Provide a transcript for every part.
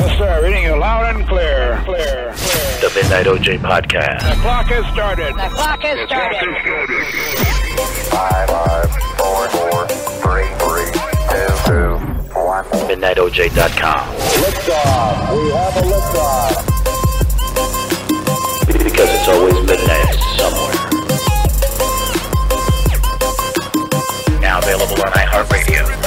Yes, sir. Reading you loud and clear. Clear. The Midnight OJ Podcast. The clock has started. The clock has started. 5, 4, 3, 2, 1. MidnightOJ.com. Liftoff. We have a liftoff. Because it's always midnight somewhere. Now available on iHeartRadio.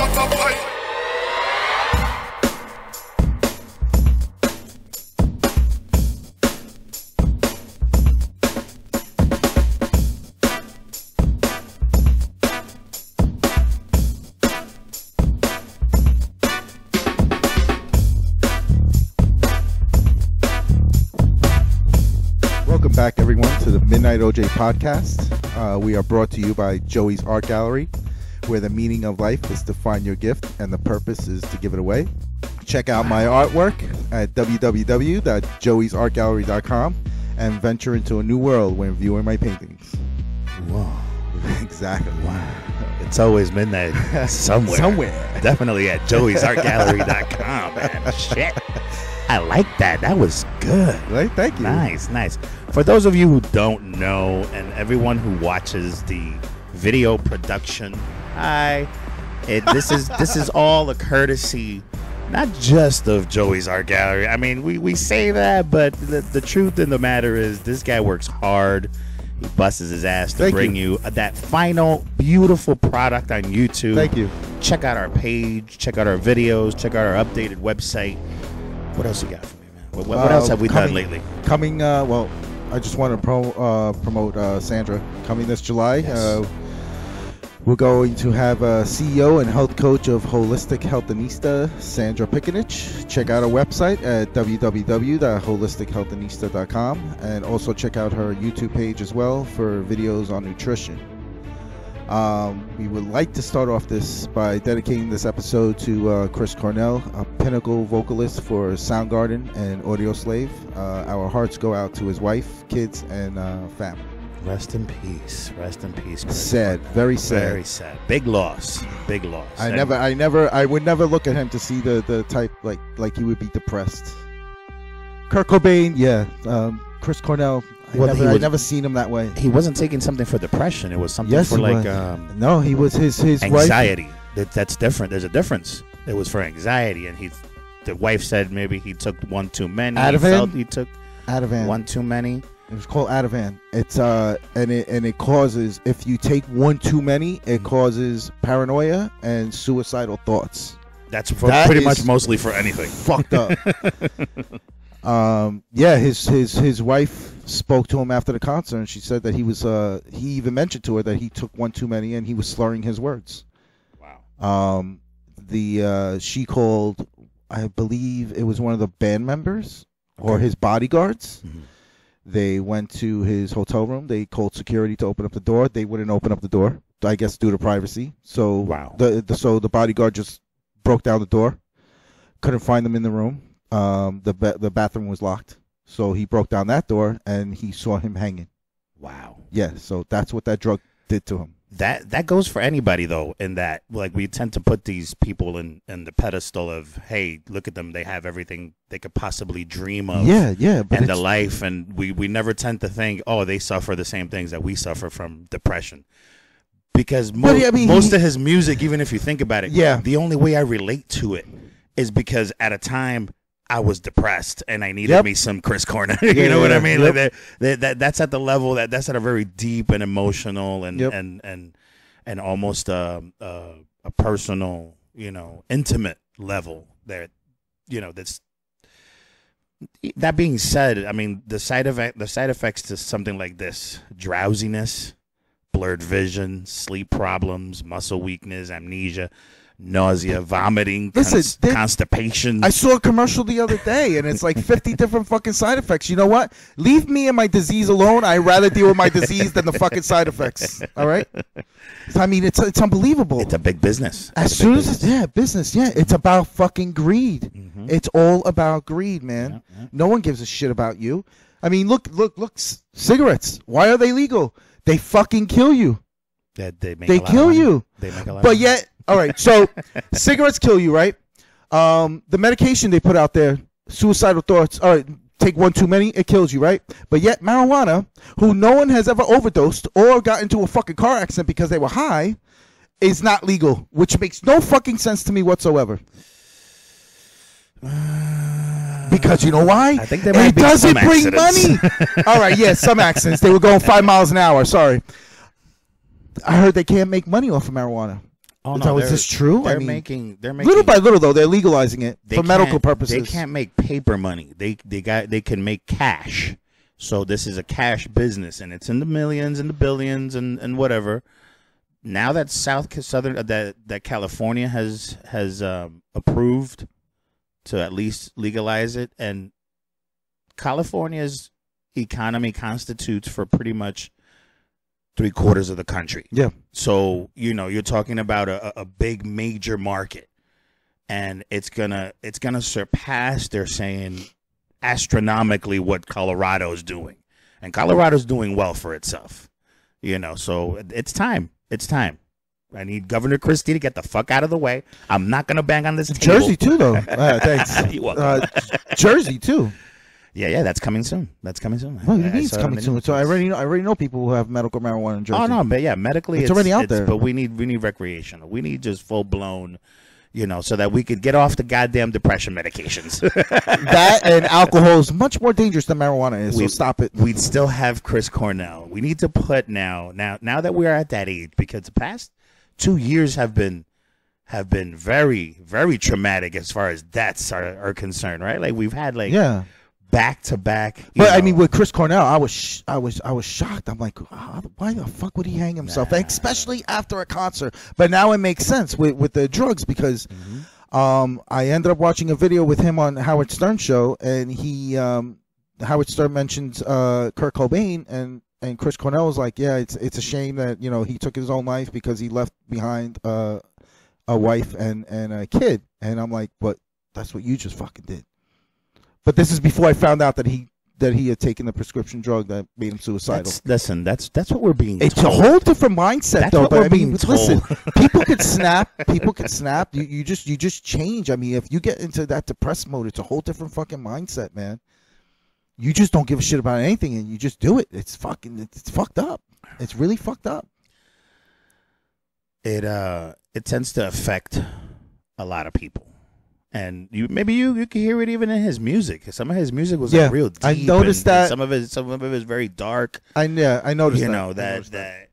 Welcome back, everyone, to the Midnight OJ Podcast. We are brought to you by Joey's Art Gallery, where the meaning of life is to find your gift and the purpose is to give it away. Check out my artwork at www.joeysartgallery.com and venture into a new world when viewing my paintings. Whoa. Exactly. Wow. It's always midnight somewhere. Somewhere. Definitely at joeysartgallery.com, man. Shit. I like that. That was good. Right? Thank you. Nice. For those of you who don't know, and everyone who watches the video production, this is all a courtesy, not just of Joey's Art Gallery. I mean, we say that, but the truth in the matter is this guy works hard. He busts his ass to bring you that final beautiful product on YouTube. Thank you. Check out our page. Check out our videos. Check out our updated website. What else you got for me, man? What else have we done lately? Well, I just want to promote Sandra. Coming this July, Yes. We're going to have a CEO and health coach of Holistic Healthanista, Sandra Pickenich. Check out our website at www.holistichealthanista.com and also check out her YouTube page as well for videos on nutrition. We would like to start off this by dedicating this episode to Chris Cornell, a pinnacle vocalist for Soundgarden and Audio Slave. Our hearts go out to his wife, kids, and family. Rest in peace. Rest in peace. Chris. Sad, very sad. Very sad. Big loss. I would never look at him to see the type like he would be depressed. Kurt Cobain, yeah. Chris Cornell. I never seen him that way. He wasn't taking something for depression. It was something for like no, he was his anxiety. Wife. That's different. There's a difference. It was for anxiety, and the wife said maybe he took one too many. He took Ativan. one too many. It was called Ativan. It's and it causes, if you take one too many, it causes paranoia and suicidal thoughts. That pretty much mostly for anything. Fucked up. Yeah, his wife spoke to him after the concert, and she said that he even mentioned to her that he took one too many and he was slurring his words. Wow. She called, I believe it was one of the band members or his bodyguards. Mm-hmm. They went to his hotel room. They called security to open up the door. They wouldn't open up the door, I guess due to privacy. So wow. The bodyguard just broke down the door. Couldn't find them in the room. The bathroom was locked. So he broke down that door and he saw him hanging. Wow. Yeah, so that's what that drug did to him. That goes for anybody though, in that like we tend to put these people in the pedestal of, hey, look at them, they have everything they could possibly dream of. Yeah, but and the life, and we never tend to think, oh, they suffer the same things that we suffer from depression. Because most of his music, even if you think about it, the only way I relate to it is because at a time I was depressed and I needed me some Chris Cornell. You know what I mean? Like that's at the level that's at a very deep and emotional and almost a personal, intimate level there. That's. That being said, I mean the side effects to something like this: drowsiness, blurred vision, sleep problems, muscle weakness, amnesia, nausea, vomiting, constipation. I saw a commercial the other day, and it's like 50 different fucking side effects. You know what? Leave me and my disease alone. I'd rather deal with my disease than the fucking side effects. All right? I mean, it's unbelievable. It's a big business. Business. Yeah, it's about fucking greed. Mm-hmm. It's all about greed, man. Yeah. No one gives a shit about you. I mean, look, cigarettes. Why are they legal? They fucking kill you. They kill you. They make a lot but of yet, all right, so cigarettes kill you, right? The medication they put out there suicidal thoughts. All right, take one too many, it kills you, right? But yet marijuana, who no one has ever overdosed or got into a fucking car accident because they were high, is not legal, which makes no fucking sense to me whatsoever. Because you know why? I think there might it be doesn't some bring accidents. money. All right, yeah, some accidents. They were going 5 miles an hour. Sorry. I heard they can't make money off of marijuana. Oh, no, is this true? They're making little by little though. They're legalizing it for medical purposes. They can't make paper money. They can make cash. So this is a cash business, and it's in the millions and the billions and whatever. Now that that California has approved to at least legalize it, and California's economy constitutes for pretty much 3/4 of the country. Yeah. So, you're talking about a big major market, and it's gonna surpass, they're saying, astronomically what Colorado's doing. And Colorado's doing well for itself. So it's time. It's time. I need Governor Christie to get the fuck out of the way. I'm not gonna bang on this table. Jersey too, though. Thanks. You're welcome. Jersey too. Yeah, that's coming soon. That's coming soon. What do you mean it's coming soon? So I already know people who have medical marijuana in Jersey. Oh no, but yeah, medically it's already out there. But we need recreational. We need just full blown, so that we could get off the goddamn depression medications. That and alcohol is much more dangerous than marijuana is. So stop it. We'd still have Chris Cornell. We need to put now that we are at that age, because the past 2 years have been very, very traumatic as far as deaths are concerned, right? Like we've had back to back. But I mean, with Chris Cornell, I was shocked. I'm like, why the fuck would he hang himself? Especially after a concert. But now it makes sense with the drugs, because I ended up watching a video with him on Howard Stern show, and Howard Stern mentions Kurt Cobain, and Chris Cornell was like, yeah, it's a shame that he took his own life because he left behind a wife and a kid. And I'm like, but that's what you just fucking did. But this is before I found out that he had taken the prescription drug that made him suicidal. That's what we're being told. It's a whole different mindset, that's though. What but we're being told. Listen, people could snap. People could snap. You just change. I mean, if you get into that depressed mode, it's a whole different fucking mindset, man. You just don't give a shit about anything, and you just do it. It's fucked up. It's really fucked up. It tends to affect a lot of people. And you can hear it even in his music. Some of his music was real deep. I noticed that. And some of it is very dark. I noticed that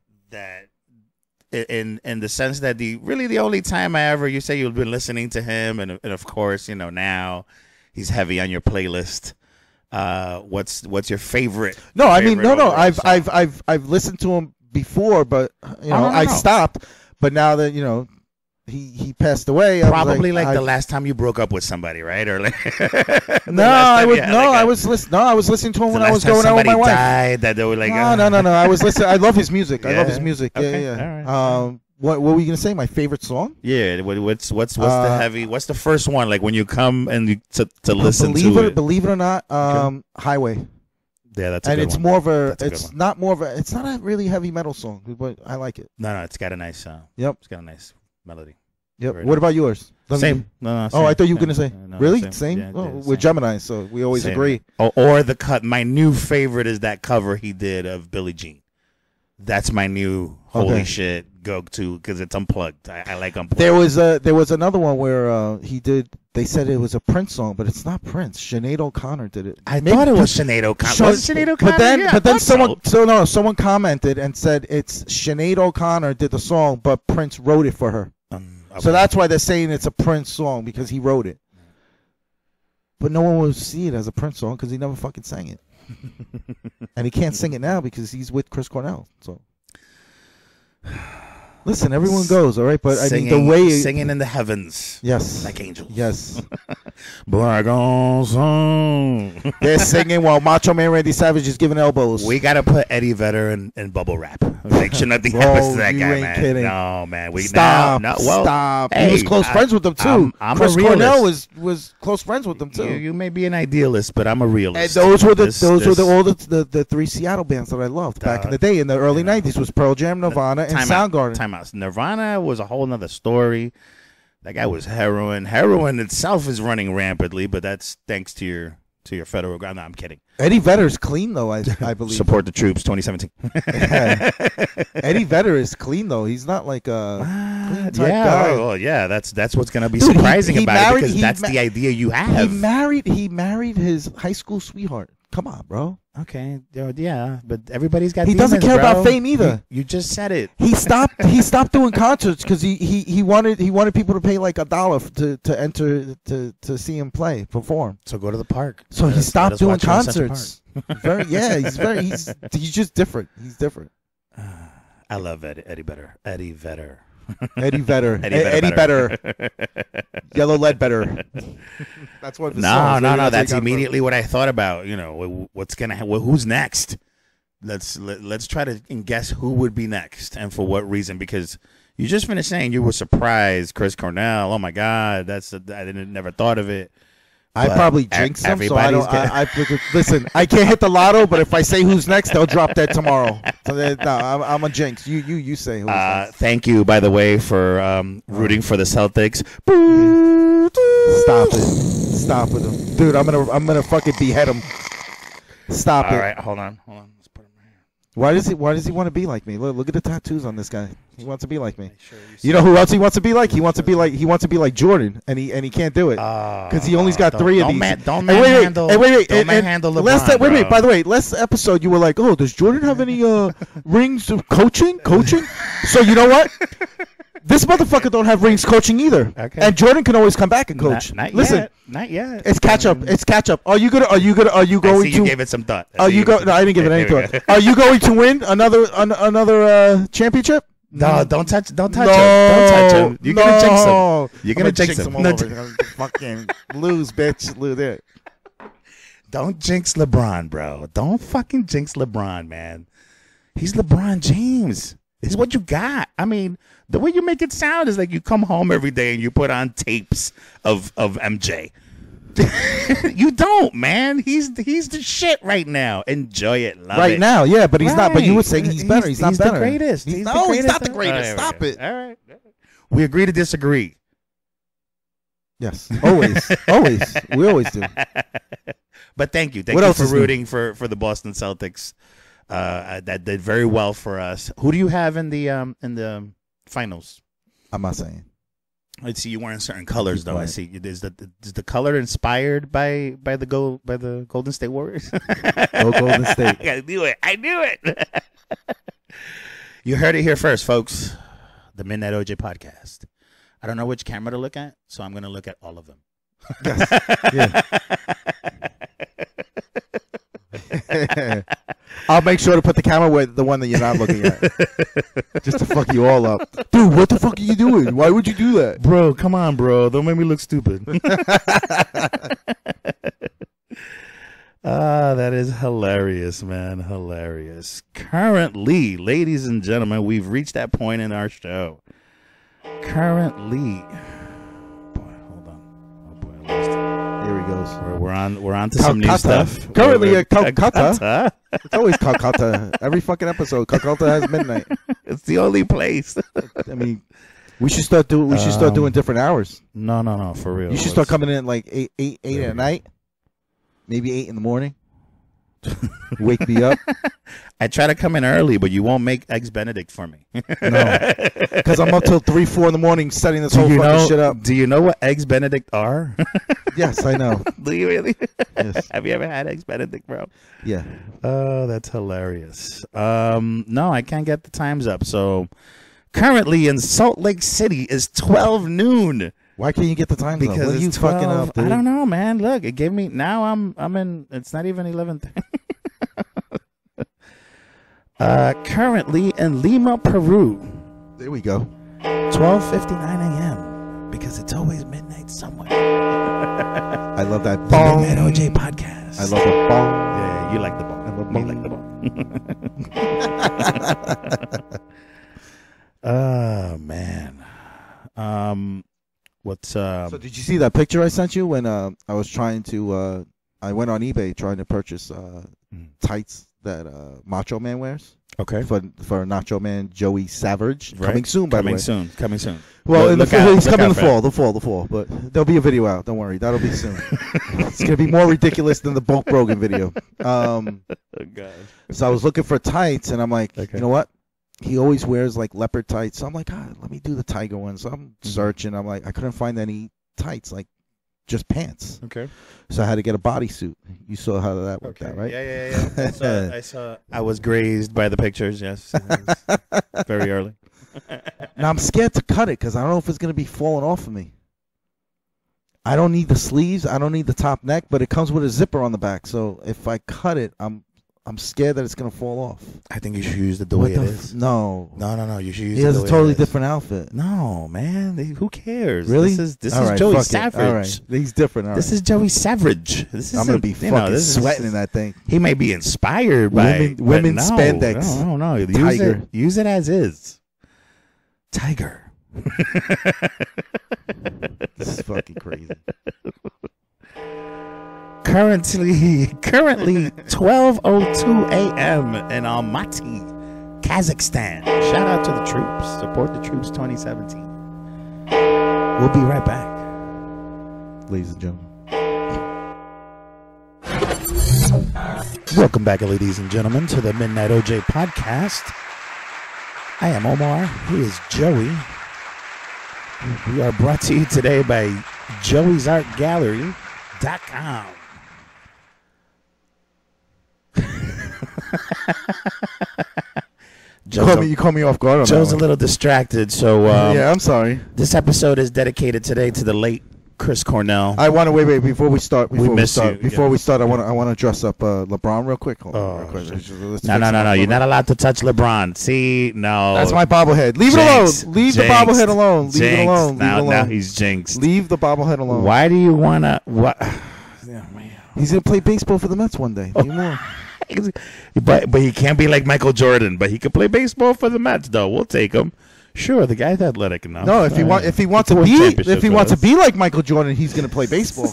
in the sense that the only time you say you've been listening to him, and of course now he's heavy on your playlist. What's your favorite? No, I mean no. I've listened to him before, but I stopped. But now that he passed away. Probably the last time you broke up with somebody, right? Or I was listening to him when I was going out with my wife. Died, that they were like, no. I was listening. I love his music. I love his music. Okay. Yeah. All right. What were you gonna say? My favorite song? Yeah. What's the heavy? What's the first one? Like when you come and to listen to it. Believe it or not, Highway. Yeah, that's a and good it's one. more of a. It's not a really heavy metal song, but I like it. No, it's got a nice sound. Yep, it's got a nice melody. Yep. Very what about yours? Same. No, same. Oh, I thought you were gonna say really same. Yeah, we're Gemini, so we always agree. Or the cut. My new favorite is that cover he did of Billie Jean. That's my new holy shit go to because it's unplugged. I like unplugged. There was another one where he did. They said it was a Prince song, but it's not Prince. Sinead O'Connor did it. I thought it was Sinead O'Connor. Was it Sinead O'Connor? But then someone commented and said it's Sinead O'Connor did the song, but Prince wrote it for her. Okay. So that's why they're saying it's a Prince song because he wrote it. But no one will see it as a Prince song because he never fucking sang it. And he can't sing it now because he's with Chris Cornell. So listen, everyone goes, all right, but singing, I mean the way singing in the heavens, yes, like angels, yes. Black on song. They're singing while Macho Man Randy Savage is giving elbows. We gotta put Eddie Vedder in bubble wrap. Make sure nothing happens to that guy, man. Kidding. No, man. Stop. Hey, he was close friends with them too. I'm Chris a realist. Cornell was close friends with them too. You may be an idealist, but I'm a realist. And those were the three Seattle bands that I loved back in the day in the early '90s. Was Pearl Jam, Nirvana, and Soundgarden. Time out. Nirvana was a whole nother story. That guy was heroin. Heroin itself is running rampantly, but that's thanks to your federal ground. No, I'm kidding. Eddie Vedder's clean though, I believe. Support the troops, 2017. Eddie Vedder is clean though. He's not like a clean type guy. Well, yeah, that's what's gonna be surprising about it, because that's the idea you have. He married his high school sweetheart. Come on, bro. Okay, yeah, but everybo's got. He doesn't care about fame either. You just said it. He stopped doing concerts because he wanted people to pay like $1 to enter to see him perform. So go to the park. So he stopped doing concerts. He's just different. He's different. I love Eddie Vedder. Eddie Vedder. Eddie Vedder. Eddie Vedder. Yellow lead better. That's what. No. That's immediately what I thought about. You know, what's gonna who's next? Let's try to guess who would be next and for what reason. Because you just finished saying you were surprised, Chris Cornell. Oh my God, I never thought of it. I probably jinxed him, so I don't. Listen, I can't hit the lotto, but if I say who's next, they'll drop that tomorrow. So no, I'm a jinx. You say who's next. Thank you, by the way, for rooting for the Celtics. Stop with him, dude. I'm gonna fucking behead him. Stop it. All right, hold on. Let's put him right here. Why does he want to be like me? Look at the tattoos on this guy. He wants to be like me. You know who else he wants to be like? He wants to be like Jordan, and he can't do it because he only's got 3 of these. Don't manhandle LeBron. Wait. By the way, last episode you were like, "Oh, does Jordan have any rings of coaching?" So you know what? This motherfucker don't have rings coaching either. Okay. And Jordan can always come back and coach. Not yet. It's catch up. Are you going to? You gave it some thought. No, I didn't give it any thought. Are you going to win another championship? No, don't touch him. Don't touch him. You're gonna jinx him. You're gonna jinx him. Fucking lose, bitch. Lose it. Don't jinx LeBron, bro. Don't fucking jinx LeBron, man. He's LeBron James. It's what you got. I mean, the way you make it sound is like you come home every day and you put on tapes of MJ. You don't, man. He's the shit right now. Enjoy it, love it. Right now, yeah, but he's not. But you were saying he's better. He's not better. The greatest. He's not the greatest. Stop it. All right. We agree to disagree. Yes, always. We always do. But thank you for rooting for the Boston Celtics. That did very well for us. Who do you have in the finals? I'm not saying. I see you wearing certain colors though. I see. Is the color inspired by the Golden State Warriors? Go Golden State. I knew it. You heard it here first, folks. The Midnight OJ podcast. I don't know which camera to look at, so I'm going to look at all of them. Yes. Yeah. I'll make sure to put the camera with the one that you're not looking at. Just to fuck you all up. Dude, what the fuck are you doing? Why would you do that? Bro, come on, bro. Don't make me look stupid. That is hilarious, man. Hilarious. Currently, ladies and gentlemen, we've reached that point in our show. Currently. Boy, hold on. Oh, boy, I lost it. Here he goes. We're on to some new stuff. Currently at Calcutta. It's always Calcutta. Every fucking episode, Calcutta has midnight. It's the only place. I mean, we should start doing different hours. No, for real. You should start coming in at like 8 at night, maybe 8 in the morning. Wake me up. I try to come in early, but you won't make Eggs Benedict for me. No, because I'm up till 3, 4 in the morning setting this whole fucking shit up. Do you know what Eggs Benedict are? Yes, I know. Do you really? Yes. Have you ever had Eggs Benedict, bro? Yeah. Oh, that's hilarious. No, I can't get the times up. So currently in Salt Lake City is 12 noon. Why can't you get the time? Because what are you 12, fucking up, dude? I don't know, man. Look, it gave me. Now I'm in. It's not even 11:30. Currently in Lima, Peru. There we go. 12:59 a.m. Because it's always midnight somewhere. I love that bong. Midnight OJ podcast. I love the bong. Yeah, you like the bong. I love Me like the bong. Oh man. What's So did you see that picture I sent you when I was trying to I went on eBay trying to purchase tights that Macho Man wears. Okay. For Nacho Man Joey Savage. Right. Coming soon, by the way. Coming soon. Well, he's coming in the fall. But there'll be a video out. Don't worry. That'll be soon. It's going to be more ridiculous than the Bulk Brogan video. Oh, God. So I was looking for tights, and I'm like, you know what? He always wears, like, leopard tights. So I'm like, let me do the tiger one. So I'm searching. I'm like, I couldn't find any tights, like, just pants. Okay. So I had to get a bodysuit. You saw how that worked out, right? Yeah. I saw. I was grazed by the pictures, yes. Very early. Now I'm scared to cut it because I don't know if it's going to be falling off of me. I don't need the sleeves. I don't need the top neck, but it comes with a zipper on the back. So if I cut it, I'm scared that it's going to fall off. I think you should use it the way it is. No. You should use it the way it is. He has a totally different outfit. No, man. Who cares? Really? This is Joey Savage. All right. He's different. All right. This is Joey Savage. I'm going to be fucking sweating in that thing. He may be inspired by women spandex. No. Use it as is. Tiger. This is fucking crazy. Currently 12:02 a.m. in Almaty, Kazakhstan. Shout out to the troops. Support the troops 2017. We'll be right back. Ladies and gentlemen. Welcome back, ladies and gentlemen, to the Midnight OJ podcast. I am Omar. He is Joey. We are brought to you today by joeysartgallery.com. You call me off guard. Joe's a little distracted, so yeah, I'm sorry. This episode is dedicated today to the late Chris Cornell. I want to wait before we start. Before we start, I want to dress up LeBron real quick. No. You're not allowed to touch LeBron. See, no. That's my bobblehead. Leave it alone. Leave the bobblehead alone. Leave it alone. Now he's jinxed. Leave the bobblehead alone. Why do you wanna? What? He's gonna play baseball for the Mets one day. But he can't be like Michael Jordan. But he could play baseball for the Mets, though. We'll take him. Sure, the guy's athletic enough. No, if he wants to be like Michael Jordan, he's gonna play baseball.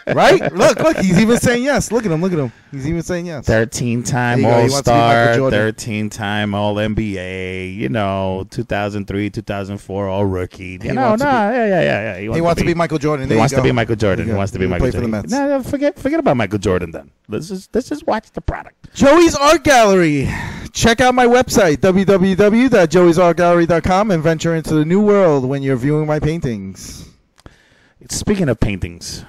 Right? Look, he's even saying yes. Look at him. He's even saying yes. 13-time All-Star, 13-time All-NBA. 2003, 2004 All-Rookie. Yeah. He wants to be Michael Jordan. He wants to be Michael Jordan. Play for the Mets. No, forget about Michael Jordan then. Let's just watch the product. Joey's Art Gallery. Check out my website, www.joeysartgallery.com, and venture into the new world when you're viewing my paintings. Speaking of paintings,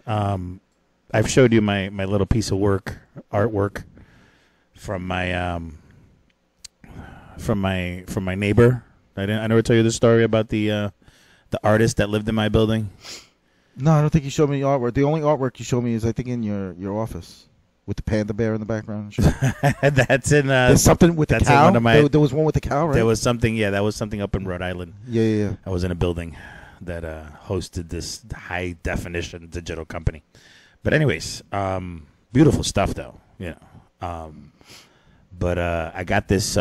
I've showed you my little piece of artwork from my neighbor. I never tell you the story about the artist that lived in my building. No, I don't think you showed me artwork. The only artwork you showed me is, I think, in your office. With the panda bear in the background. That's in. There's something with the cow. There was one with the cow, right? There was something. Yeah, that was something up in Rhode Island. Yeah. I was in a building that hosted this high definition digital company. But anyways, beautiful stuff though. But I got this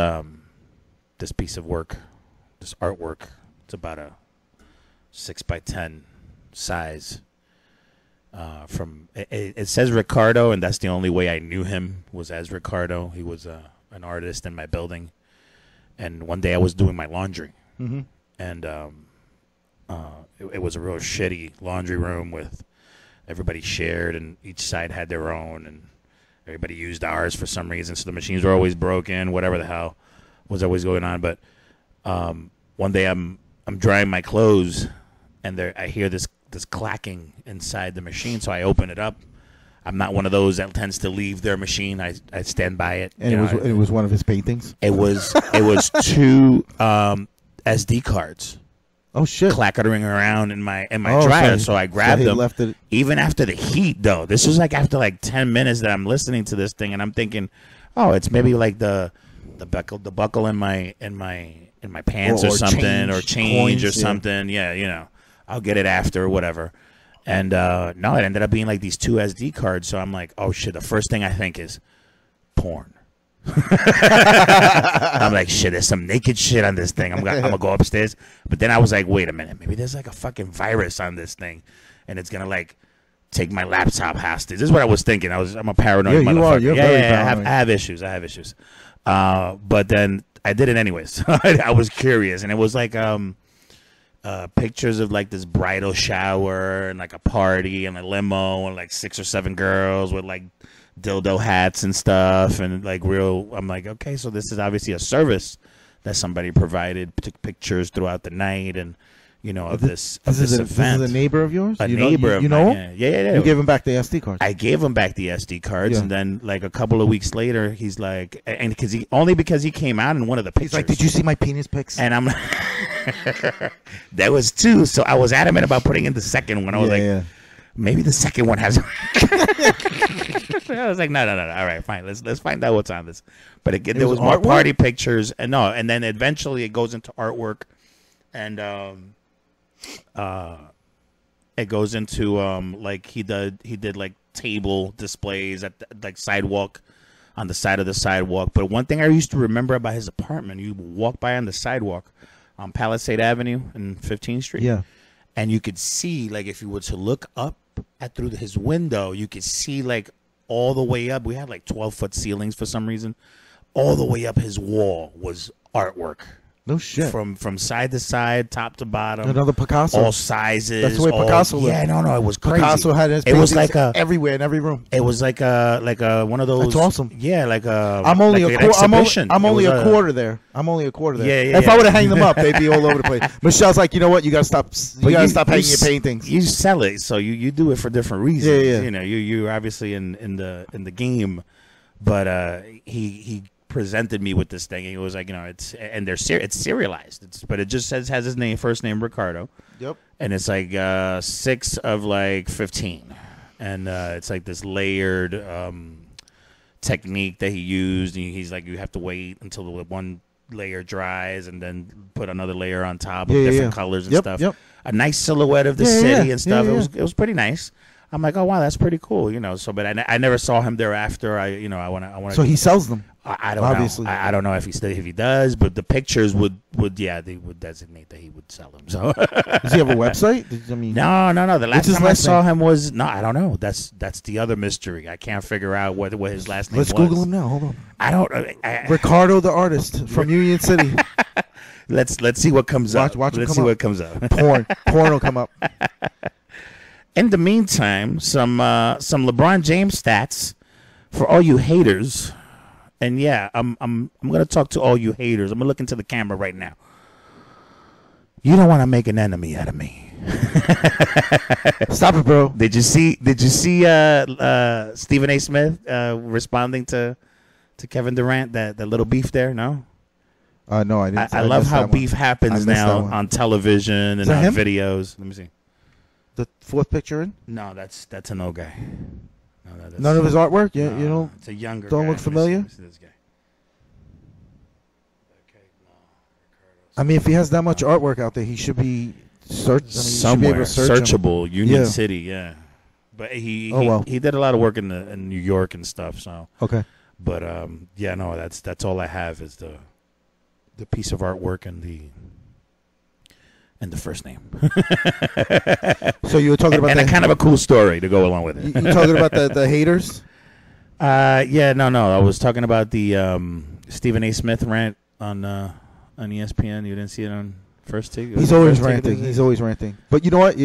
this piece of work, this artwork. It's about a 6x10 size. It says Ricardo, and that's the only way I knew him was as Ricardo. He was an artist in my building, and one day I was doing my laundry, and it was a real shitty laundry room with everybody shared, and each side had their own, and everybody used ours for some reason. So the machines were always broken, whatever the hell was always going on. But one day I'm drying my clothes, and I hear this clacking inside the machine, so I open it up. I'm not one of those that tends to leave their machine. I stand by it. And it was one of his paintings? It was two SD cards. Oh shit! Clackering around in my dryer, so I grabbed them. Left it. Even after the heat, though, this was like after 10 minutes that I'm listening to this thing, and I'm thinking, oh, it's maybe like the buckle in my pants or something, or change or something. Yeah, I'll get it after or whatever. And no, it ended up being like these two SD cards. So I'm like, oh shit, the first thing I think is porn. I'm like, shit, there's some naked shit on this thing. I'm gonna go upstairs. But then I was like, wait a minute, maybe there's like a fucking virus on this thing, and it's gonna take my laptop hostage. This is what I was thinking. I'm a paranoid Yeah, motherfucker. you are. You're very I paranoid. have issues. But then I did it anyways. I was curious, and it was like pictures of like this bridal shower and like a party and a limo and like 6 or 7 girls with like dildo hats and stuff, and like I'm like, okay, so this is obviously a service that somebody provided. Took pictures throughout the night, and of this event. This is a neighbor of yours? A neighbor of mine. Yeah. You gave him back the SD cards. I gave him back the SD cards, Yeah. and then like a couple of weeks later, he's like, and because he came out in one of the pictures. He's like, did you see my penis pics? And I'm there was 2, so I was adamant about putting in the second one. I was maybe the second one has. I was like, no. All right, fine. Let's find out what's on this. But again, there was more party pictures, and then eventually it goes into artwork, and it goes into like he did like table displays at like sidewalk, on the side of the sidewalk. But one thing I used to remember about his apartment, you walk by on the sidewalk on Palisade Avenue and 15th Street. Yeah. And you could see, like, if you were to look up through his window, you could see like all the way up. We had like 12-foot ceilings for some reason. All the way up his wall was artwork. No shit. From side to side, top to bottom. Another Picasso. All sizes. That's the way Picasso lived. Yeah, no, it was crazy. Picasso had his it was paintings like everywhere in every room. It was like a one of those. That's awesome. Yeah, like a. I'm only like a an quarter. exhibition. I'm only It a was quarter there. I'm only a quarter there. Yeah. If I would have hanged them up, they'd be all over the place. Michelle's like, you know what? You gotta stop. You gotta stop hanging your paintings. You sell it, so you do it for different reasons. Yeah. You're obviously in the game, but he presented me with this thing. He was like, it's serialized. But it just has his first name Ricardo. Yep. And it's like 6 of like 15, and it's like this layered technique that he used. And he's like, you have to wait until the one layer dries and then put another layer on top of different colors and stuff. Yep. A nice silhouette of the city and stuff. Yeah. It was pretty nice. I'm like, oh wow, that's pretty cool, So, but I never saw him thereafter. I want to. So he sells them. I don't obviously know. I don't know if he does, but the pictures would they would designate that he would sell them. So does he have a website? No. The last his time I last saw name? him was I don't know. That's the other mystery. I can't figure out what his last name was. Let's Google him now. Hold on. I don't. Ricardo, the artist from Union City. Let's see what comes up. Watch him Let's come see up. what comes up. Porn will come up. In the meantime, some LeBron James stats for all you haters. And yeah, I'm gonna talk to all you haters. I'm gonna look into the camera right now. You don't want to make an enemy out of me. Stop it, bro. Did you see Stephen A. Smith responding to Kevin Durant, that little beef there? No. No, I didn't. I love how beef happens now on television and on him? videos. Let me see. The fourth picture in? No, that's an old guy. No, that's, none of his artwork. Yeah, no, you don't. It's a younger. Don't guy. look familiar. Let me see this guy. Okay, no, I mean, if he has that much artwork out there, he should be somewhere searchable. Union City, yeah. But he did a lot of work in New York and stuff. So okay. But no, that's all I have is the piece of artwork and the first name. So you were talking about and a kind of a cool story to go along with it. You talking about the haters? Yeah, no. I was talking about the Stephen A. Smith rant on ESPN. You didn't see it on First Take? He's always ranting. He's always ranting. But you know what?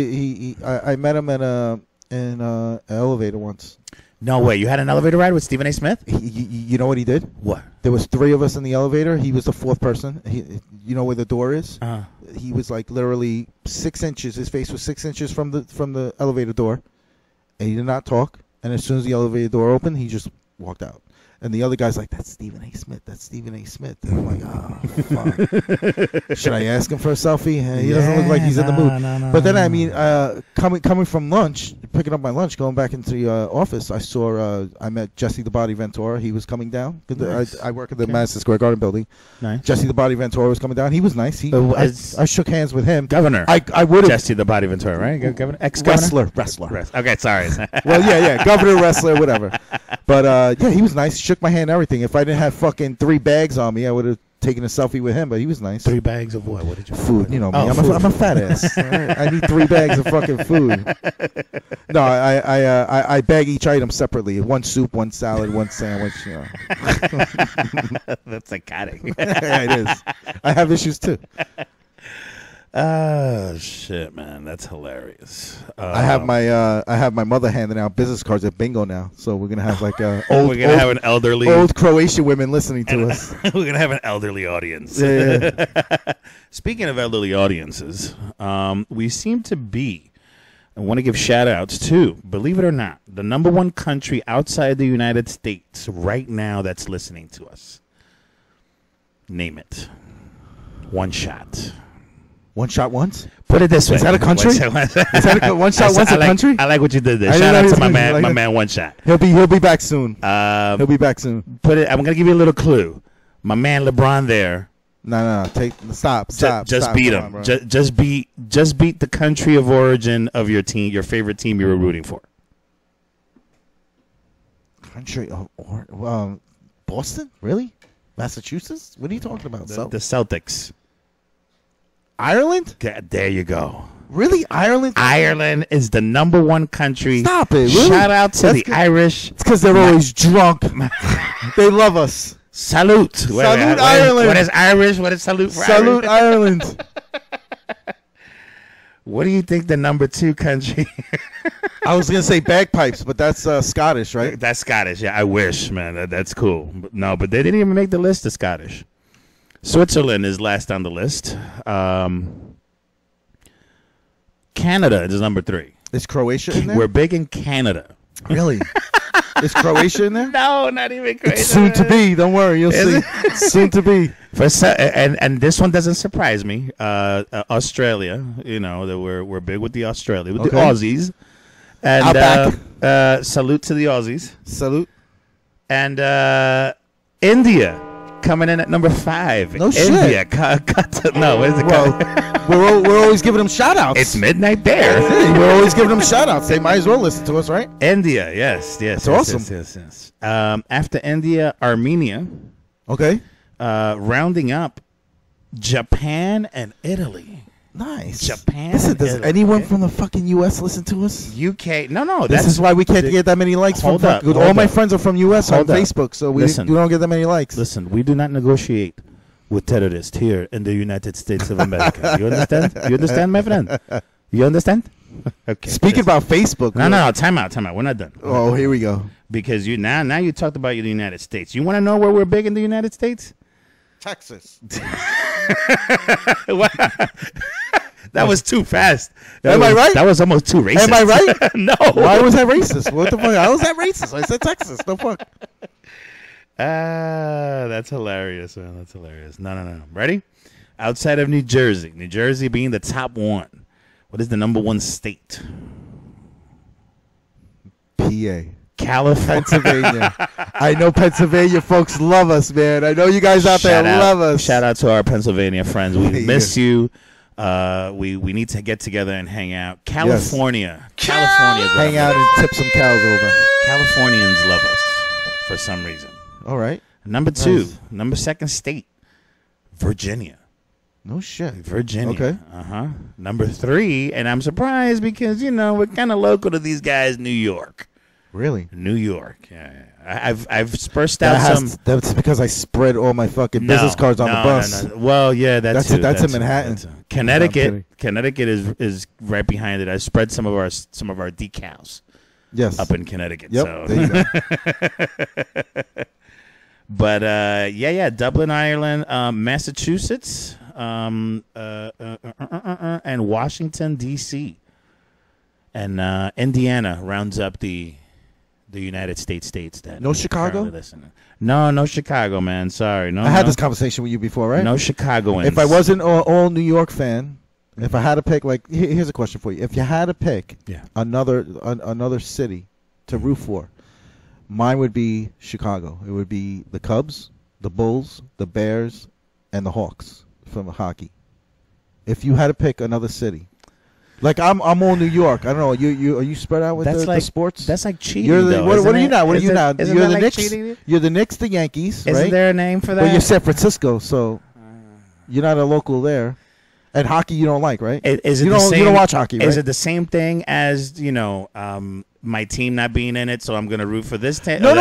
I met him in an elevator once. No way. You had an elevator ride with Stephen A. Smith? You know what he did? What? There was 3 of us in the elevator. He was the 4th person. You know where the door is? Uh-huh. He was like literally 6 inches. His face was 6 inches from the elevator door, and he did not talk. And as soon as the elevator door opened, he just walked out. And the other guy's like, "That's Stephen A. Smith. That's Stephen A. Smith." And I'm like, "Oh, fuck. Should I ask him for a selfie?" He doesn't look like he's in the mood. No, but then, I mean, coming from lunch, picking up my lunch, going back into the office, I met Jesse the Body Ventura. He was coming down. Nice. I work at the Madison Square Garden building. Nice. Jesse the Body Ventura was coming down. He was nice. I shook hands with him. Governor. I would have. Jesse the Body Ventura, right? Governor? Ex-governor? Wrestler. Okay, sorry. Well, yeah. Governor, wrestler, whatever. But, yeah, he was nice. Shook my hand and everything. If I didn't have fucking 3 bags on me, I would have taking a selfie with him, but he was nice. 3 bags of what? What did you food? You know me. Oh, I'm a fat ass. Right? I need 3 bags of fucking food. No, I bag each item separately. 1 soup, 1 salad, 1 sandwich. You know. That's psychotic. Yeah, it is. I have issues too. Oh shit, man, that's hilarious. I have my mother handing out business cards at bingo now, so we're gonna have like we're gonna have an elderly old Croatian women listening to us. We're gonna have an elderly audience. Yeah. Speaking of elderly audiences, we seem to be. I want to give shout outs to, believe it or not, the #1 country outside the United States right now that's listening to us. Name it. One Shot. One Shot Once? Put it this way. Is that a country? Is that One Shot Once a country? I like what you did there. Shout out to my man One Shot. He'll be back soon. He'll be back soon. I'm gonna give you a little clue. My man LeBron there. No. Stop. Just beat him. On, just beat the country of origin of your team, your favorite team you were rooting for. Country of Boston? Really? Massachusetts? What are you talking about? The Celtics. Ireland? There you go. Really? Ireland? Ireland is the #1 country. Stop it. Really? Shout out to the Irish. It's because they're always drunk. They love us. Salute. Salute Ireland. What is Irish? What is salute for Salute Ireland. What do you think the #2 country? I was going to say bagpipes, but that's Scottish, right? That's Scottish. Yeah, I wish, man. That's cool. No, but they didn't even make the list of Scottish. Switzerland is last on the list. Canada is #3. Is Croatia in there? We're big in Canada. Really? Is Croatia in there? No, not even Croatia. It's soon to be. Don't worry. You'll see. It's soon to be. And this one doesn't surprise me. Australia, you know, that we're big with the Australia, with the Aussies. And salute to the Aussies. Salute. And India. Coming in at #5. No India. shit. No, is it? Well, we're always giving them shout outs. It's midnight there. We're always giving them shout outs. They might as well listen to us, right? India, yes. That's awesome. Yes. After India, Armenia. Okay. Rounding up Japan and Italy. Nice. Japan. Listen, does anyone from the fucking U.S. listen to us? UK. No. This is why we can't get that many likes. All my friends are from U.S. on Facebook, so we don't get that many likes. Listen, we do not negotiate with terrorists here in the United States of America. You understand? You understand, my friend? You understand? Okay. Speaking about Facebook. No. Time out. We're not done. Oh, here we go. Because now you talked about the United States. You want to know where we're big in the United States? Texas. That was too fast. Am I right? That was almost too racist. Am I right? No. Why was that racist? What the fuck? How was that racist? I said Texas. No fuck. That's hilarious, man. That's hilarious. No. Ready? Outside of New Jersey being the top 1. What is the #1 state? PA. California. Pennsylvania. I know Pennsylvania folks love us, man. I know you guys out there love us. Shout out to our Pennsylvania friends. We miss you. We need to get together and hang out. California. Yes. California. Hang out and tip some cows over. Californians love us for some reason. All right. #2, #2 state, Virginia. No shit. Virginia. Okay. #3, and I'm surprised because, we're kind of local to these guys, New York. Really? New York. Yeah. I've spurred out some. That's because I spread all my fucking business cards on the bus. No. Well, yeah, that's in Manhattan. Connecticut. Connecticut is right behind it. I spread some of our decals. Yes. Up in Connecticut. Yep. So. There you go. But Dublin, Ireland, Massachusetts, and Washington D.C. and Indiana rounds up the United States that no Chicago? No Chicago, man. Sorry. No. I had this conversation with you before, right? No Chicagoans. If I wasn't all New York fan, if I had to pick, like, here's a question for you. If you had to pick another city to root for, mine would be Chicago. It would be the Cubs, the Bulls, the Bears, and the Hawks from hockey. If you had to pick another city. Like I'm all New York. I don't know. You are you spread out with the sports? That's like cheating. You're though, what are you now? What are you now? Isn't You're the like Knicks. cheating? You're the Knicks, the Yankees, right? Isn't there a name for that? Well, you're San Francisco, so you're not a local there. And hockey you don't like, right? Is it you the don't same, you don't watch hockey, right? Is it the same thing as my team not being in it, so I'm gonna root for this team? No.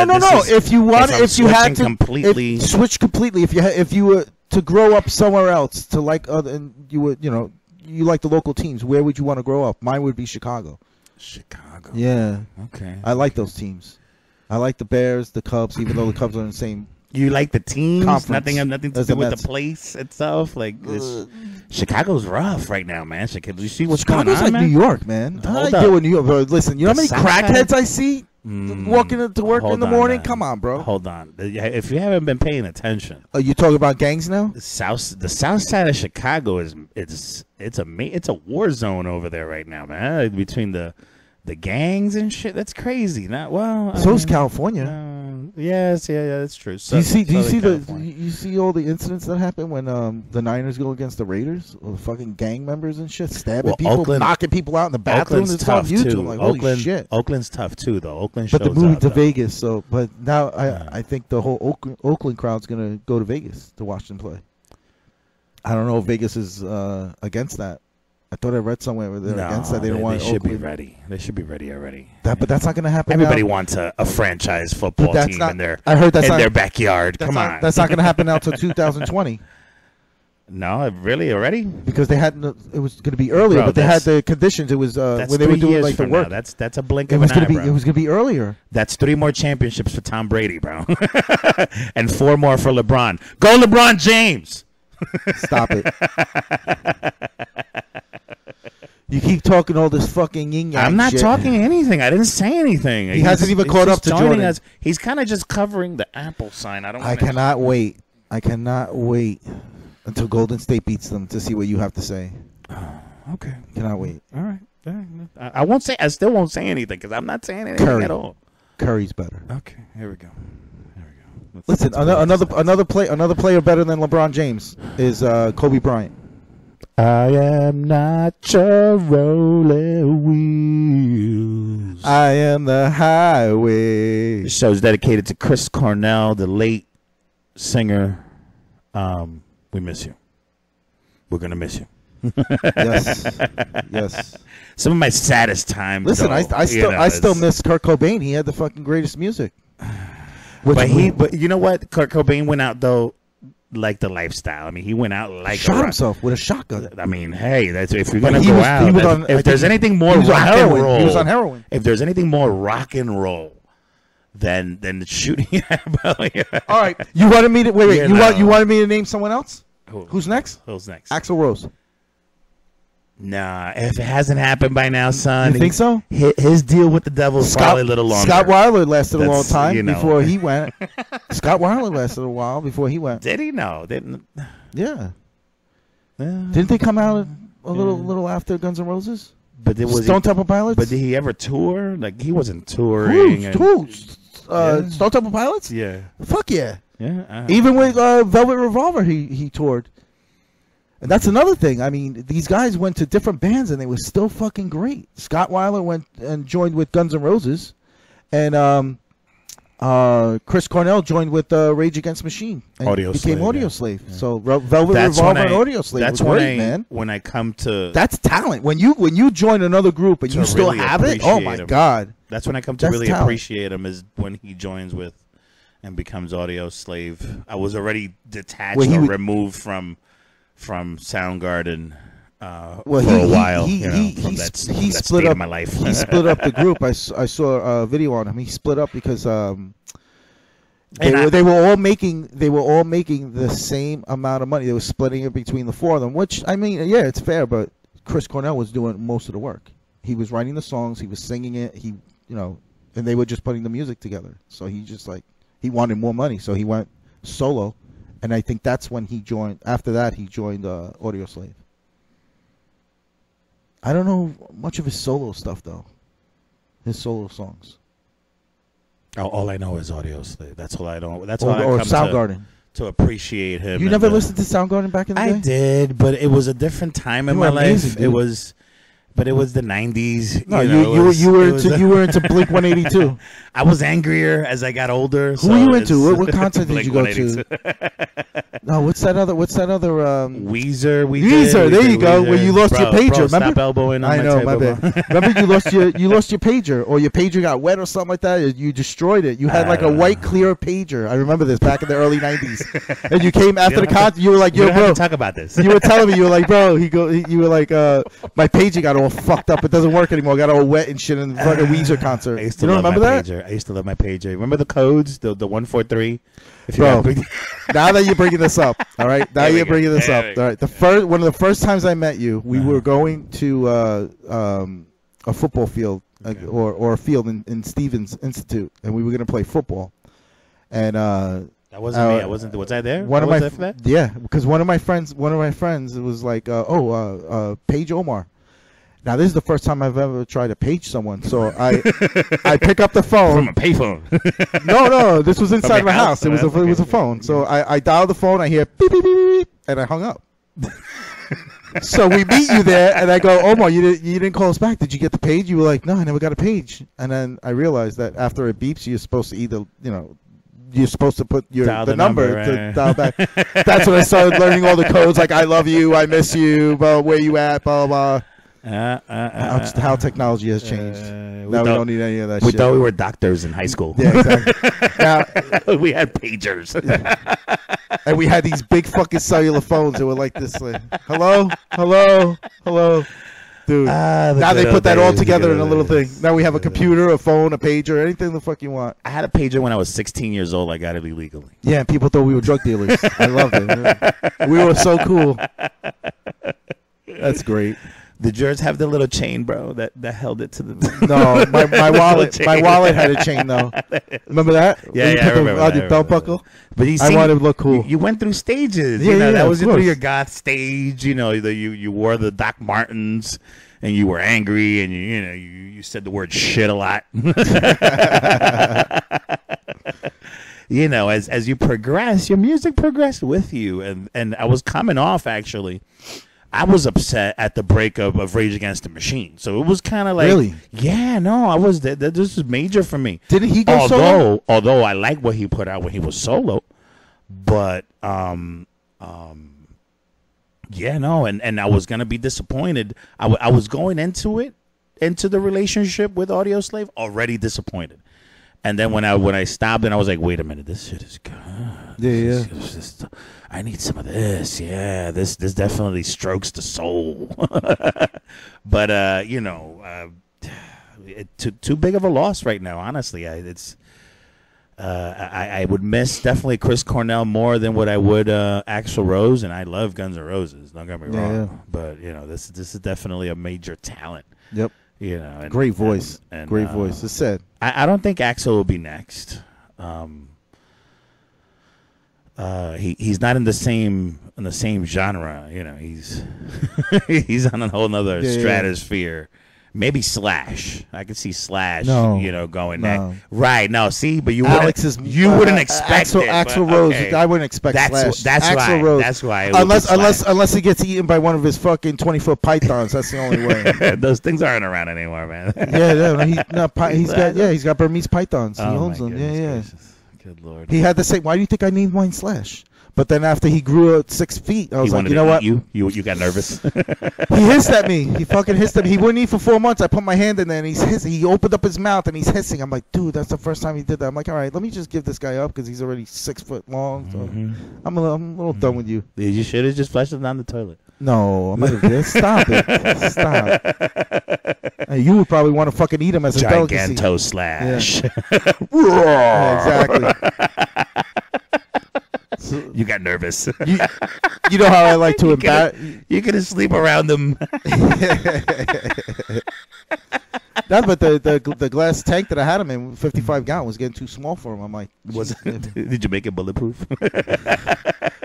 If you want, if you had to completely switch completely, if you were to grow up somewhere else to like other, and you would, you like the local teams, where would you want to grow up? Mine would be Chicago. Chicago. Yeah. Okay. I like those teams. I like the Bears, the Cubs, even though the Cubs are in the same. You like the teams? Conference. Nothing to do with the place itself. Like Chicago's rough right now, man. You see what's going on, like man? New York, man. I deal with New York, bro. Listen, you know how many crackheads I see walking to work in the morning? Man. Come on, bro. Hold on. If you haven't been paying attention, are you talking about gangs now? The south side of Chicago it's a war zone over there right now, man. Between the gangs and shit, that's crazy. So is California. Yes, that's true. Do you see all the incidents that happen when the Niners go against the Raiders? Or the fucking gang members and shit, stabbing people, knocking people out in the bathroom. Oakland's it's tough on YouTube. too. Like, holy shit. Oakland's tough too, though. Oakland but shows the moved to though. Vegas, so but now I think the whole Oakland crowd's gonna go to Vegas to watch them play. I don't know if Vegas is against that. I thought I read somewhere where they're against that. They don't want. They should be ready. They should be ready already. But that's not going to happen. Everybody wants a franchise football team in their. I heard that's in their backyard. Come on, that's not going to happen now until 2020. No, really already? Because they hadn't. It was going to be earlier, but they had the conditions. It was when they were doing like the work. That's a blink of an eye, bro. It was going to be earlier. That's 3 more championships for Tom Brady, bro, and 4 more for LeBron. Go LeBron James. Stop it. You keep talking all this fucking yin-yang I'm not shit. talking anything. I didn't say anything. He hasn't even caught up to Jordan. Us. He's kind of just covering the Apple sign. I cannot wait. I cannot wait until Golden State beats them to see what you have to say. Okay. Cannot wait. All right. I won't say. I still won't say anything because I'm not saying anything at all. Curry's better. Okay. Here we go. Listen, another player better than LeBron James is Kobe Bryant. I am not your rolling wheels. I am the highway. This show is dedicated to Chris Cornell, the late singer. We miss you. We're gonna miss you. Yes. Some of my saddest times. Listen, though, I still miss Kurt Cobain. He had the fucking greatest music. But you know what? Kurt Cobain went out though. Like the lifestyle. I mean, he went out like shot himself with a shotgun. I mean, hey, that's if you're gonna go out. If there's anything more rock and roll, he was on heroin. If there's anything more rock and roll than shooting. All right, you wanted me to wait. You wanted me to name someone else? Who's next? Who's next? Axl Rose. Nah, if it hasn't happened by now, son. You think so? His deal with the devil's probably a little longer. Scott Weiler lasted a long time before he went. Scott Weiler lasted a while before he went. Did he? No, didn't. Yeah. Didn't they come out a little after Guns N' Roses? But there was Stone Temple Pilots. But did he ever tour? Like he wasn't touring. Who? Stone Temple Pilots? Yeah. Fuck yeah. Yeah. Even with Velvet Revolver, he toured. And that's another thing. I mean, these guys went to different bands and they were still fucking great. Scott Weiler went and joined with Guns N' Roses, and Chris Cornell joined with Rage Against the Machine and became Audioslave. Yeah. So Velvet Revolver and Audioslave was great, man. When I come to that's talent. When you join another group and you still really have it, oh my god. That's when I come to really appreciate him is when he joins with and becomes Audioslave. I was already detached or removed from Soundgarden for a while. He split up my life. He split up the group. I saw a video on him. He split up because they were all making the same amount of money. They were splitting it between the 4 of them. Which I mean, yeah, it's fair. But Chris Cornell was doing most of the work. He was writing the songs. He was singing it. And they were just putting the music together. So he wanted more money. So he went solo. And I think that's when he joined. After that, he joined Audioslave. I don't know much of his solo stuff, though. His solo songs. All I know is Audioslave. That's all I know. That's all I come Soundgarden. To appreciate him. You never listened to Soundgarden back in the day? I did, but it was a different time in my life. It was But it was the 90s. No, you were into Blink 182. I was angrier as I got older. Who were you into? What concert did you go to? No, what's that other? Weezer. There you go. Where you lost your pager. Remember? Stop elbowing on I know, my bad. Remember you lost your pager, or your pager got wet or something like that. You destroyed it. You had like a white clear pager. I remember this back in the early 90s. And you came after the concert. You were like, "Yo, bro, talk about this." You were telling me, you were like, "Bro," you were like, "My pager got all fucked up. It doesn't work anymore. Got all wet and shit in the fucking Weezer concert." You don't remember that? Pager. I used to love my pager. Remember the codes, the 143? Bro, now that you're bringing this up, all right. Now you're bringing this up, all right. One of the first times I met you, we were going to a football field, or a field in Stevens Institute, and we were going to play football. And that wasn't me. I wasn't. Was I there? Yeah, because one of my friends, it was like, Page Omar. Now, this is the first time I've ever tried to page someone. So I pick up the phone. From a payphone. No, this was inside my house. It was a phone. So I dial the phone, I hear beep, beep, beep, beep, and I hung up. So we meet you there, and I go, Omar, you didn't call us back. Did you get the page? You were like, no, I never got a page. And then I realized that after it beeps, you're supposed to either, you're supposed to put the number right. To dial back. That's when I started learning all the codes, like I love you, I miss you, blah, where you at, blah, blah. How technology has changed. Now we don't need any of that shit. We thought we were doctors in high school. Yeah, exactly. Now, we had pagers. And we had these big fucking cellular phones that were like this. Like, hello? Dude. Now they put that all together in a little thing. Now we have a computer, a phone, a pager, anything the fuck you want. I had a pager when I was 16 years old. I got it illegally. Yeah, and people thought we were drug dealers. I loved it. We were so cool. That's great. Did yours have the little chain, bro, that held it to the... No, my wallet had a chain, though. Remember that? Yeah, I remember that. Your belt buckle? But I wanted to look cool. You went through stages. Yeah, that was through your goth stage. You wore the Doc Martens, and you were angry, and you said the word shit a lot. As you progress, your music progressed with you, and I was coming off, actually. I was upset at the breakup of Rage Against the Machine. So it was kind of like... Really? Yeah, no, I was... This was major for me. Didn't he go solo? Although I like what he put out when he was solo. But, yeah, no, and I was going to be disappointed. I was going into the relationship with Audioslave, already disappointed. And then when I stopped and I was like, wait a minute, this shit is good. Yeah. I need some of this. Yeah, this definitely strokes the soul. But too big of a loss right now. Honestly, I would miss definitely Chris Cornell more than what I would Axl Rose, and I love Guns N' Roses. Don't get me wrong, yeah. But this is definitely a major talent. Yep. Great voice. Great voice. It's sad. I don't think Axl will be next. He's not in the same genre. He's he's on a whole nother stratosphere. Maybe Slash. I could see Slash. Going next. Right. No. See, but you wouldn't expect Axl Rose. Okay. I wouldn't expect Slash. That's Axl why. Rose. That's why. Unless he gets eaten by one of his fucking 20-foot pythons. That's the only way. Those things aren't around anymore, man. He's got Burmese pythons. He owns them. Gracious. Good Lord. He had to say, why do you think I named mine Slash? But then after he grew up 6 feet, I was like, you know what? You got nervous. He hissed at me. He fucking hissed at me. He wouldn't eat for 4 months. I put my hand in there and he's hissing. He opened up his mouth and he's hissing. I'm like, dude, that's the first time he did that. I'm like, all right, let me just give this guy up because he's already 6 foot long. So I'm a little done with you. You should have just flushed him down the toilet. No, I'm not gonna stop it. Stop. And you would probably want to fucking eat him as a delicacy. Giganto Slash. Yeah, exactly. You got nervous. You know how I like to embarrass. You're gonna sleep around them. But the glass tank that I had him in, 55 gallon, was getting too small for him. I'm like, did you make it bulletproof?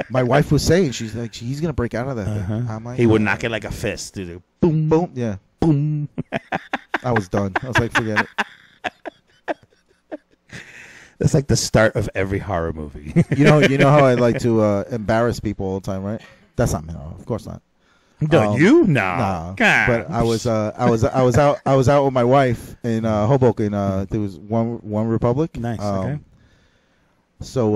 My wife was saying, she's like, he's gonna break out of that thing. I'm like, he would knock it like a fist, dude. Boom, boom, yeah, boom. I was done. I was like, forget it. That's like the start of every horror movie. You know how I like to embarrass people all the time, right? That's not me. No, of course not. You? No. God. But I was out with my wife in Hoboken. There was One Republic. Nice. Okay. So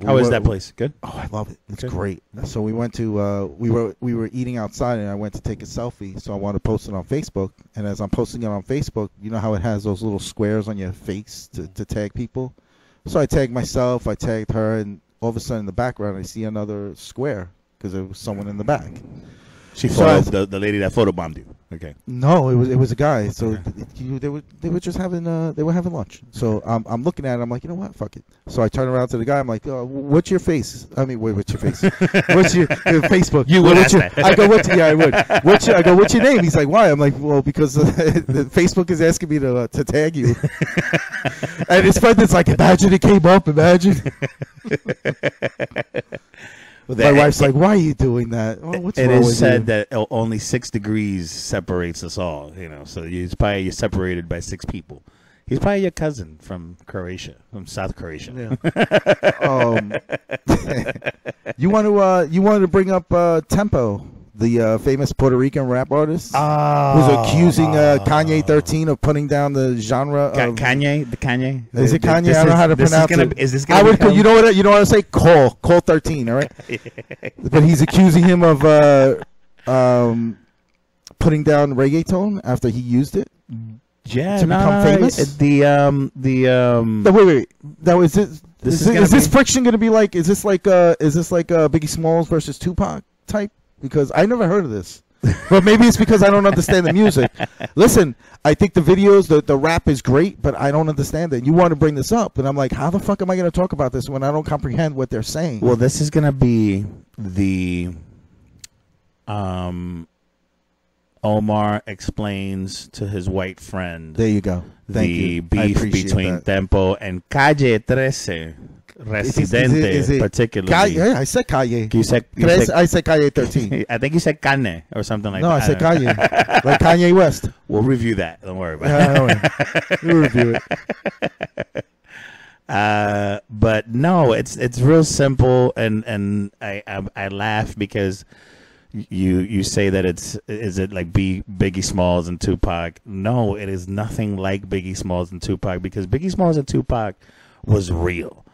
how is that place? Good. Oh, I love it. It's great. So we went to we were eating outside, and I went to take a selfie. So I wanted to post it on Facebook. And as I'm posting it on Facebook, you know how it has those little squares on your face to tag people. So I tagged myself. I tagged her, and all of a sudden in the background I see another square because there was someone in the back. She photobomb the lady that photobombed you. Okay. No, it was a guy. So they were just having lunch. So I'm looking at it. I'm like, you know what? Fuck it. So I turn around to the guy. I'm like, what's your face? I mean, wait, what's your face? What's your Facebook? You would ask that. I go, I would. I go, what's your name? He's like, why? I'm like, well, because the Facebook is asking me to tag you. And his friend is like, imagine it came up. Imagine. My wife's like, why are you doing that? Oh, what's wrong with you? It is said that only 6 degrees separates us all, so you're separated by 6 people. He's probably your cousin from Croatia, from South Croatia. Yeah. You wanted to bring up Tempo, the famous Puerto Rican rap artist, who's accusing Kanye 13 of putting down the genre of Kanye. Is it Kanye? I don't know how to pronounce it. Is this gonna become... You know what I say? Cole 13. All right. But he's accusing him of putting down reggaeton after he used it. Yeah, to become famous. Wait. Now is this friction going to be like? Is this like Biggie Smalls versus Tupac type? Because I never heard of this. But maybe it's because I don't understand the music. Listen, I think the videos, the rap is great, but I don't understand it. You want to bring this up, and I'm like, how the fuck am I going to talk about this when I don't comprehend what they're saying? Well, this is going to be the Omar explains to his white friend. There you go. The beef between Tempo and Calle 13. Residente, particularly. Yeah, I said Calle. I said Calle 13. I think you said Cane or something like that. No, I said Calle. Like Kanye West. We'll review that. Don't worry about it. We'll review it. But no, it's real simple, and I laugh because you say that is it like Biggie Smalls and Tupac? No, it is nothing like Biggie Smalls and Tupac, because Biggie Smalls and Tupac was real.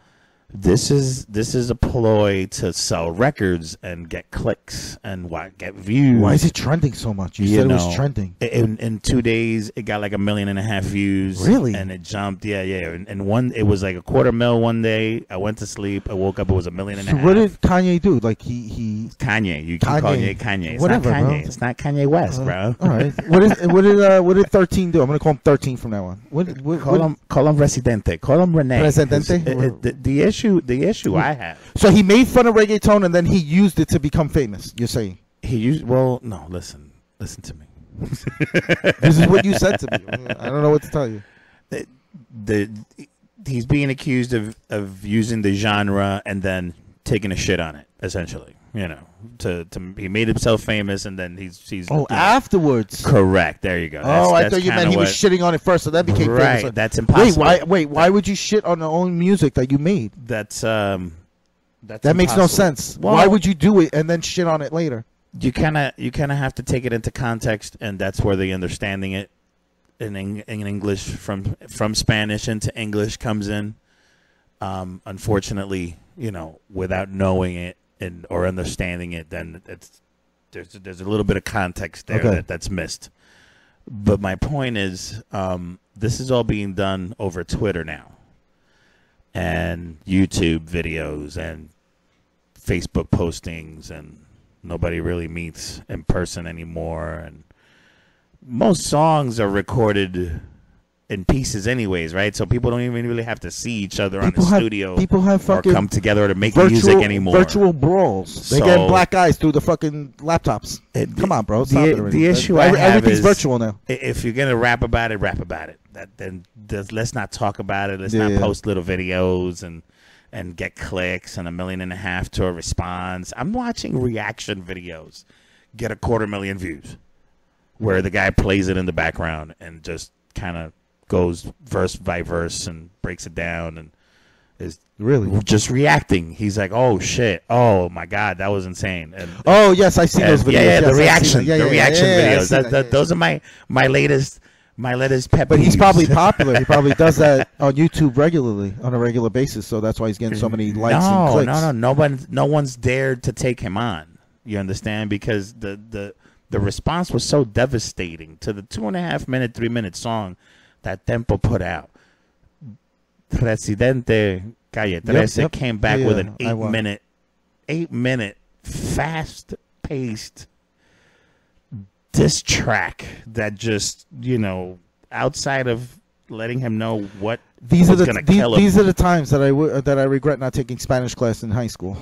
This is a ploy to sell records and get clicks and get views. Why is it trending so much? You said it was trending. In 2 days, it got like 1.5 million views. Really? And it jumped. Yeah. And it was like 250,000 one day. I went to sleep. I woke up. It was 1.5 million. So what did Kanye do? Like he Kanye. You can call it Kanye. It's whatever, not Kanye. Bro. It's not Kanye West, bro. All right. What did 13 do? I'm gonna call him 13 from now on. Call him Residente. Call him Rene. Residente. The issue I have. So he made fun of reggaeton and then he used it to become famous. You're saying no, listen to me. This is what you said to me. I don't know what to tell you. He's being accused of using the genre and then taking a shit on it, essentially. He made himself famous and then he's afterwards. Correct. There you go. I thought you meant he was shitting on it first, so that became famous. Right. That's impossible. Wait. Why would you shit on the own music that you made? That makes no sense. Well, why would you do it and then shit on it later? You kind of have to take it into context, and that's where the understanding it in English from Spanish into English comes in. Unfortunately, without knowing it or understanding it, then there's a little bit of context there that's missed. But my point is, this is all being done over Twitter now, and YouTube videos and Facebook postings, and nobody really meets in person anymore. And most songs are recorded in pieces anyways, right? So people don't even really have to see each other on the studio. People have fucking or come together to make music anymore. Virtual brawls. They get black eyes through the fucking laptops. Come on, bro. Stop it already. The issue I have everything's is virtual now. If you're gonna rap about it. Let's not talk about it. Let's not post little videos and get clicks and 1.5 million to a response. I'm watching reaction videos get 250,000 views, where the guy plays it in the background and just kind of goes verse by verse and breaks it down, and is really just reacting. He's like, "Oh shit! Oh my god, that was insane!" And oh yes, I've seen those videos. Yeah, yes, the reaction videos. Those are my latest pet. But he's probably popular. He probably does that on YouTube regularly, on a regular basis. So that's why he's getting so many likes and clicks. No one's dared to take him on. You understand? Because the response was so devastating to the 2.5 minute, 3 minute song that Tempo put out. Residente Calle 13 came back with an 8 minute fast paced diss track that just, outside of letting him know what these are the times that I regret not taking Spanish class in high school.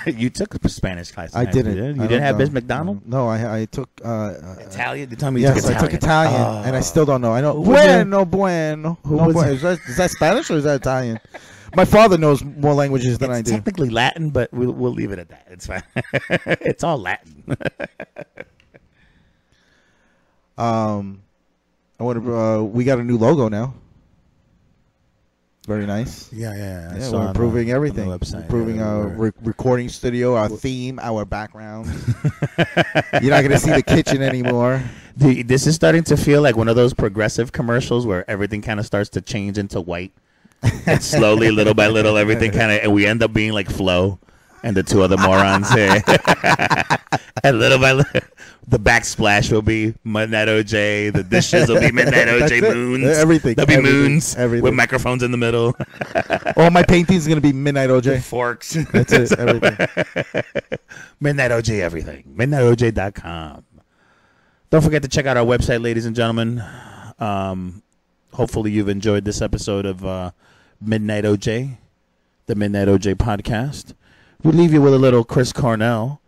You took a Spanish class. I didn't. You didn't have Miss McDonald? No, I took Italian. You told me yes, you took Italian. I took Italian, and I still don't know. I know bueno. Is that Spanish or is that Italian? My father knows more languages than I do. Technically Latin, but we'll leave it at that. It's fine. It's all Latin. We got a new logo now. Very nice. Yeah. We're improving everything. Website. Improving our recording studio, our theme, our background. You're not going to see the kitchen anymore. This is starting to feel like one of those progressive commercials where everything kind of starts to change into white. And slowly, little by little, everything and we end up being like Flo and the two other morons here. And little by little, the backsplash will be Midnight OJ. The dishes will be Midnight OJ moons. Everything. There'll be moons everything. With microphones in the middle. All my paintings are going to be Midnight OJ. Forks. That's it. Everything. Midnight OJ everything. MidnightOJ.com. Don't forget to check out our website, ladies and gentlemen. Hopefully you've enjoyed this episode of Midnight OJ, the Midnight OJ podcast. We'll leave you with a little Chris Cornell,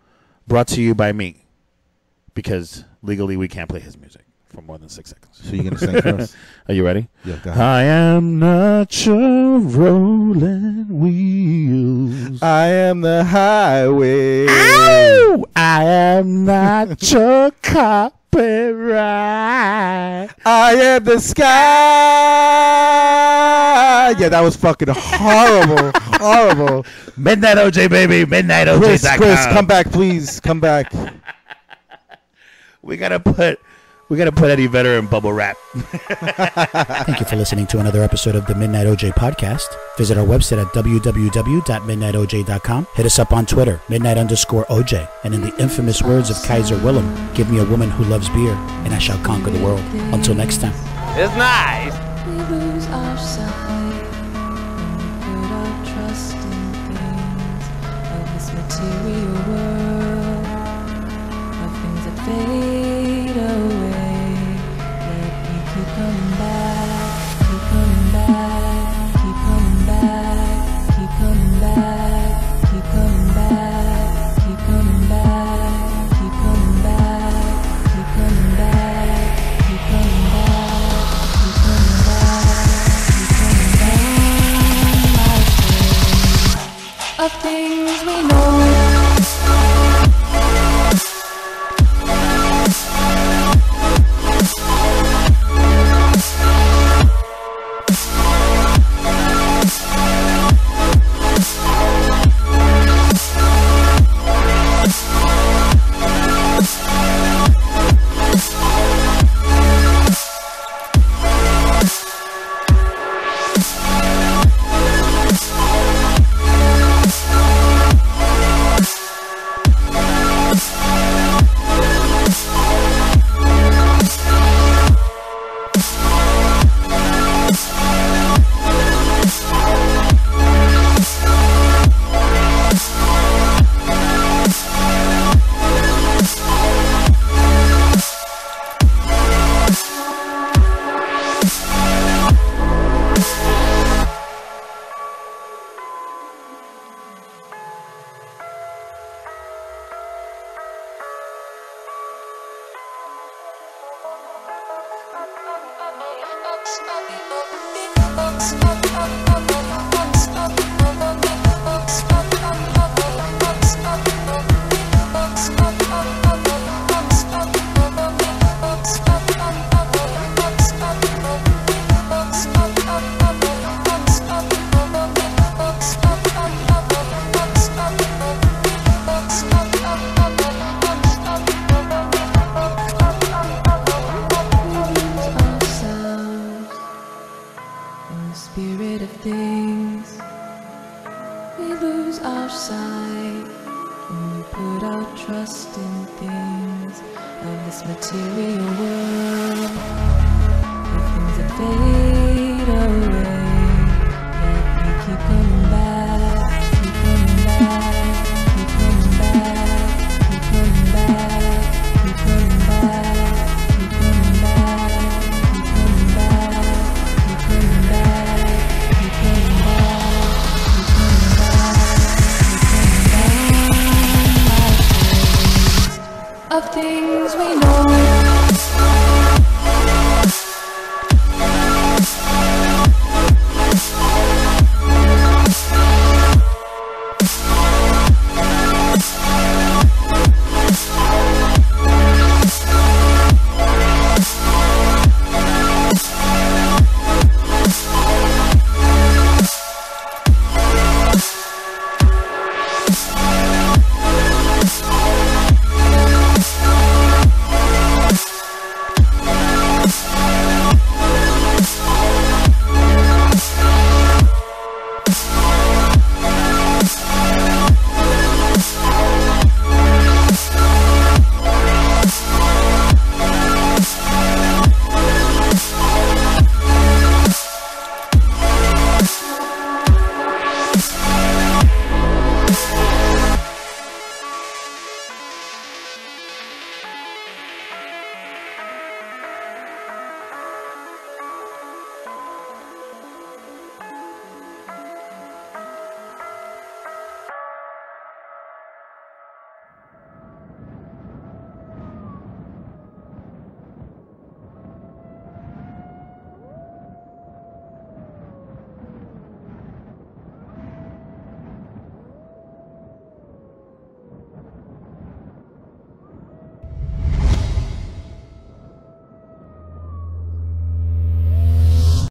brought to you by me, because legally we can't play his music for more than 6 seconds. So you're going to sing for us? Are you ready? Yeah, go ahead. I am not your rolling wheels. I am the highway. Ow! I am not your copyright. I am the sky. Yeah, that was fucking horrible. Horrible. Midnight OJ, baby. MidnightOJ.com. Chris, come back, please. Come back. We gotta put Eddie Vedder in bubble wrap. Thank you for listening to another episode of the Midnight OJ podcast. Visit our website at www.midnightoj.com. Hit us up on Twitter, midnight_OJ. And in the infamous words of Kaiser Willem, give me a woman who loves beer, and I shall conquer the world. Until next time. It's nice. We lose our sight, put our trust in things of this material world, of things that fade away. Yet you keep coming back, keep coming back, keep coming back, keep coming back, keep coming back, keep coming back, keep coming back, keep coming back, keep coming back. Of things we know. in the spirit of things. We lose our sight when we put our trust in things of this material world, the things that fade away.